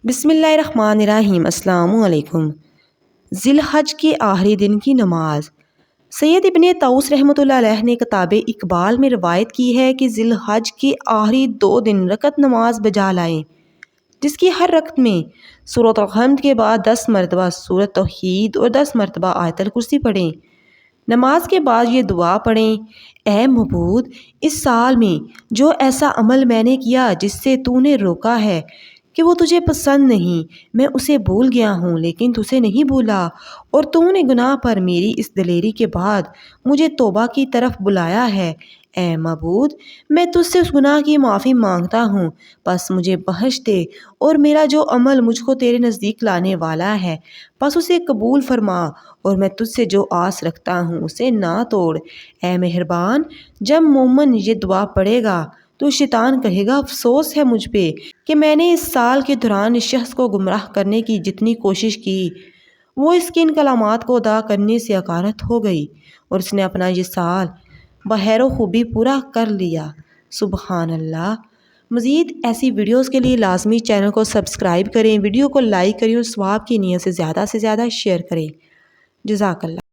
بسم اللہ الرحمن الرحیم۔ السلام علیکم۔ ذی الحج کے آخری دن کی نماز۔ سید ابن طاؤس رحمۃ اللہ علیہ نے کتاب اقبال میں روایت کی ہے کہ ذی الحج کے آخری 2 دن رکعت نماز بجا لائیں، جس کی ہر رکعت میں سورۃ الحمد کے بعد 10 مرتبہ سورۃ توحید اور 10 مرتبہ آیت الکرسی پڑھیں۔ نماز کے بعد یہ دعا پڑھیں: اے معبود، اس سال میں جو ایسا عمل میں نے کیا جس سے تو نے روکا ہے کہ وہ تجھے پسند نہیں، میں اسے بھول گیا ہوں لیکن تجھے نہیں بھولا، اور تو نے گناہ پر میری اس دلیری کے بعد مجھے توبہ کی طرف بلایا ہے۔ اے معبود، میں تجھ سے اس گناہ کی معافی مانگتا ہوں، پس مجھے بخش دے، اور میرا جو عمل مجھ کو تیرے نزدیک لانے والا ہے پس اسے قبول فرما، اور میں تجھ سے جو آس رکھتا ہوں اسے نہ توڑ۔ اے مہربان، جب مومن یہ دعا پڑھے گا تو شیطان کہے گا افسوس ہے مجھ پہ کہ میں نے اس سال کے دوران اس شخص کو گمراہ کرنے کی جتنی کوشش کی وہ اس کی ان کلمات کو ادا کرنے سے عکارت ہو گئی، اور اس نے اپنا یہ سال بخیر و خوبی پورا کر لیا۔ سبحان اللہ۔ مزید ایسی ویڈیوز کے لیے لازمی چینل کو سبسکرائب کریں، ویڈیو کو لائک کریں اور ثواب کی نیت سے زیادہ شیئر کریں۔ جزاک اللہ۔